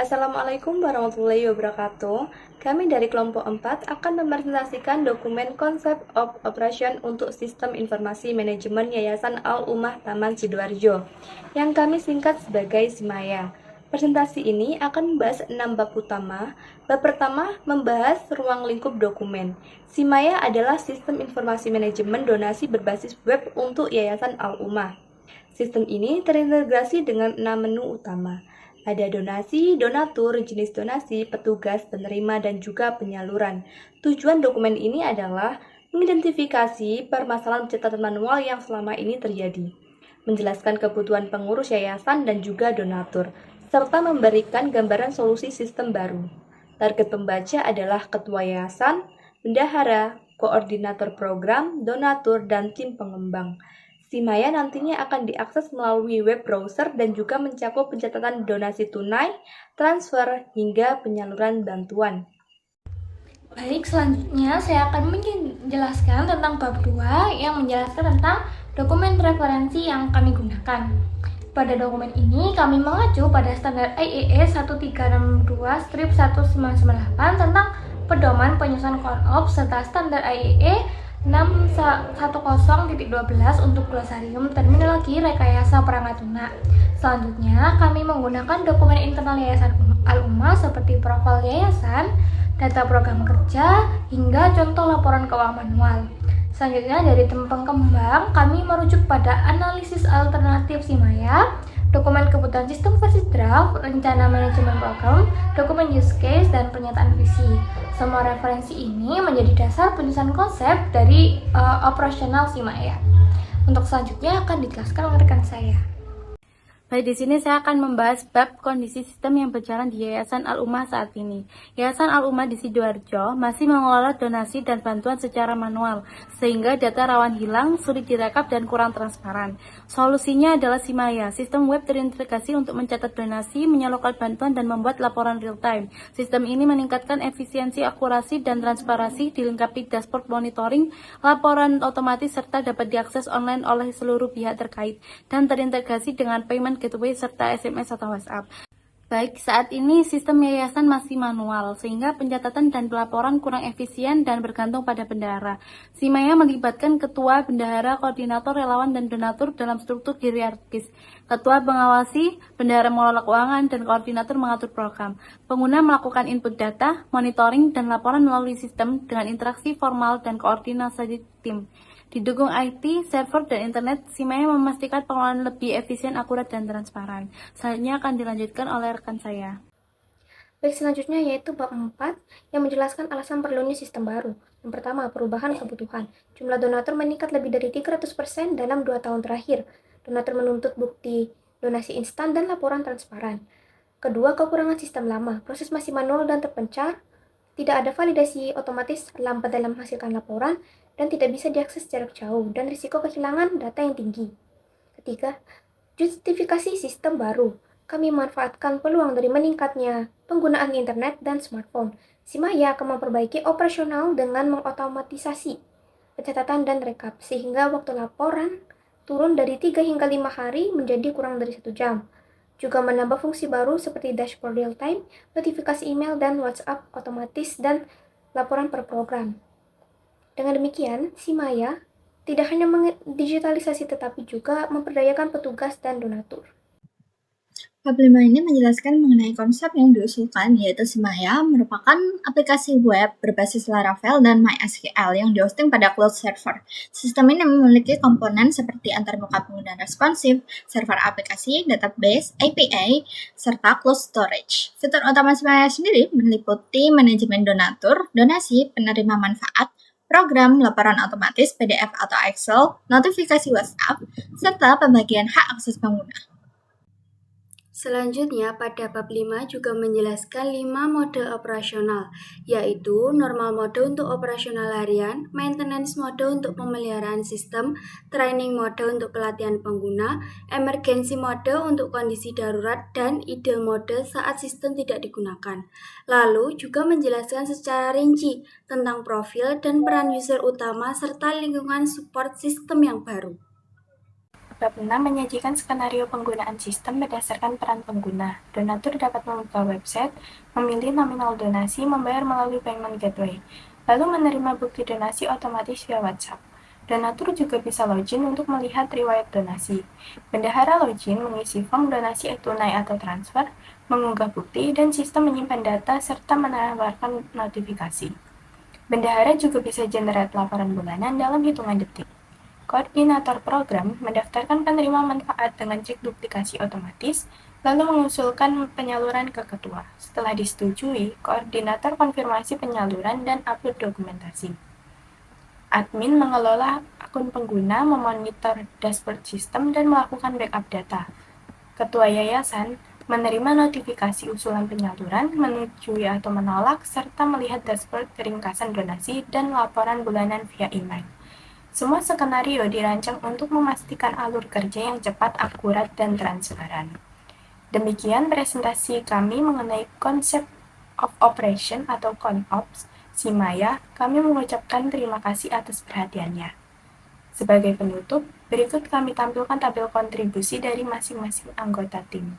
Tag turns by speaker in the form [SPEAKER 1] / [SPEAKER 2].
[SPEAKER 1] Assalamualaikum warahmatullahi wabarakatuh. Kami dari kelompok 4 akan mempresentasikan dokumen konsep of operation untuk sistem informasi manajemen Yayasan Al-Ummah Taman Sidoarjo, yang kami singkat sebagai SIMAYA. Presentasi ini akan membahas 6 bab utama. Bab pertama membahas ruang lingkup dokumen. SIMAYA adalah sistem informasi manajemen donasi berbasis web untuk Yayasan Al-Ummah. Sistem ini terintegrasi dengan 6 menu utama. Ada donasi, donatur, jenis donasi, petugas, penerima, dan juga penyaluran. Tujuan dokumen ini adalah mengidentifikasi permasalahan pencatatan manual yang selama ini terjadi, menjelaskan kebutuhan pengurus yayasan dan juga donatur, serta memberikan gambaran solusi sistem baru. Target pembaca adalah ketua yayasan, bendahara, koordinator program, donatur, dan tim pengembang. SIMAYA nantinya akan diakses melalui web browser dan juga mencakup pencatatan donasi tunai, transfer, hingga penyaluran bantuan.
[SPEAKER 2] Baik, selanjutnya saya akan menjelaskan tentang bab 2 yang menjelaskan tentang dokumen referensi yang kami gunakan. Pada dokumen ini kami mengacu pada standar IEE 1362-1998 tentang pedoman penyusunan CONOP serta standar IEE 610.12 untuk glosarium terminologi rekayasa perangkat lunak. Selanjutnya, kami menggunakan dokumen internal Yayasan Al-Ummah seperti profil yayasan, data program kerja, hingga contoh laporan keuangan manual. Selanjutnya, dari tim pengembang, kami merujuk pada analisis alternatif SIMAYA, dokumen kebutuhan sistem versi draft, rencana manajemen program, dokumen use case, dan pernyataan visi. Semua referensi ini menjadi dasar penyusunan konsep dari operasional SIMAYA. Untuk selanjutnya akan dijelaskan oleh rekan saya.
[SPEAKER 3] Baik, di sini saya akan membahas bab kondisi sistem yang berjalan di Yayasan Al-Ummah saat ini. Yayasan Al-Ummah di Sidoarjo masih mengelola donasi dan bantuan secara manual, sehingga data rawan hilang, sulit direkap, dan kurang transparan. Solusinya adalah SIMAYA, sistem web terintegrasi untuk mencatat donasi, menyalurkan bantuan, dan membuat laporan real-time. Sistem ini meningkatkan efisiensi, akurasi, dan transparansi, dilengkapi dashboard monitoring, laporan otomatis, serta dapat diakses online oleh seluruh pihak terkait, dan terintegrasi dengan payment gateway serta SMS atau WhatsApp. Baik, saat ini sistem yayasan masih manual, sehingga pencatatan dan pelaporan kurang efisien dan bergantung pada bendahara. SIMAYA melibatkan ketua, bendahara, koordinator, relawan, dan donatur dalam struktur hierarkis. Ketua mengawasi, bendahara mengelola keuangan, dan koordinator mengatur program. Pengguna melakukan input data, monitoring, dan laporan melalui sistem dengan interaksi formal dan koordinasi tim. Didukung IT, server, dan internet, SIMAYA memastikan pengelolaan lebih efisien, akurat, dan transparan. Selanjutnya akan dilanjutkan oleh rekan saya.
[SPEAKER 4] Baik, selanjutnya yaitu bab 4 yang menjelaskan alasan perlunya sistem baru. Yang pertama, perubahan kebutuhan. Jumlah donatur meningkat lebih dari 300% dalam 2 tahun terakhir. Donatur menuntut bukti donasi instan dan laporan transparan. Kedua, kekurangan sistem lama. Proses masih manual dan terpencar. Tidak ada validasi otomatis lambat dalam menghasilkan laporan dan tidak bisa diakses jarak jauh dan risiko kehilangan data yang tinggi. Ketiga, justifikasi sistem baru. Kami memanfaatkan peluang dari meningkatnya penggunaan internet dan smartphone. SIMAYA akan memperbaiki operasional dengan mengotomatisasi pencatatan dan rekap, sehingga waktu laporan turun dari 3 hingga 5 hari menjadi kurang dari 1 jam. Juga menambah fungsi baru seperti dashboard real time, notifikasi email dan WhatsApp otomatis, dan laporan per program. Dengan demikian, SIMAYA tidak hanya digitalisasi tetapi juga memperdayakan petugas dan donatur.
[SPEAKER 5] Bab 5 ini menjelaskan mengenai konsep yang diusulkan, yaitu SIMAYA merupakan aplikasi web berbasis Laravel dan MySQL yang dihosting pada cloud server. Sistem ini memiliki komponen seperti antarmuka pengguna responsif, server aplikasi, database, API, serta cloud storage. Fitur utama SIMAYA sendiri meliputi manajemen donatur, donasi, penerima manfaat, program, laporan otomatis, PDF atau Excel, notifikasi WhatsApp, serta pembagian hak akses pengguna.
[SPEAKER 6] Selanjutnya, pada bab 5 juga menjelaskan 5 mode operasional, yaitu normal mode untuk operasional harian, maintenance mode untuk pemeliharaan sistem, training mode untuk pelatihan pengguna, emergency mode untuk kondisi darurat, dan ideal mode saat sistem tidak digunakan. Lalu juga menjelaskan secara rinci tentang profil dan peran user utama serta lingkungan support sistem yang baru.
[SPEAKER 7] Bab 6 menyajikan skenario penggunaan sistem berdasarkan peran pengguna. Donatur dapat membuka website, memilih nominal donasi, membayar melalui payment gateway, lalu menerima bukti donasi otomatis via WhatsApp. Donatur juga bisa login untuk melihat riwayat donasi. Bendahara login mengisi form donasi tunai atau transfer, mengunggah bukti, dan sistem menyimpan data serta menawarkan notifikasi. Bendahara juga bisa generate laporan bulanan dalam hitungan detik. Koordinator program mendaftarkan penerima manfaat dengan cek duplikasi otomatis, lalu mengusulkan penyaluran ke ketua. Setelah disetujui, koordinator konfirmasi penyaluran dan upload dokumentasi. Admin mengelola akun pengguna, memonitor dashboard sistem, dan melakukan backup data. Ketua yayasan menerima notifikasi usulan penyaluran, menyetujui atau menolak, serta melihat dashboard ringkasan donasi dan laporan bulanan via email. Semua skenario dirancang untuk memastikan alur kerja yang cepat, akurat, dan transparan. Demikian presentasi kami mengenai konsep of operation atau ConOps. Simaya, kami mengucapkan terima kasih atas perhatiannya. Sebagai penutup, berikut kami tampilkan tabel kontribusi dari masing-masing anggota tim.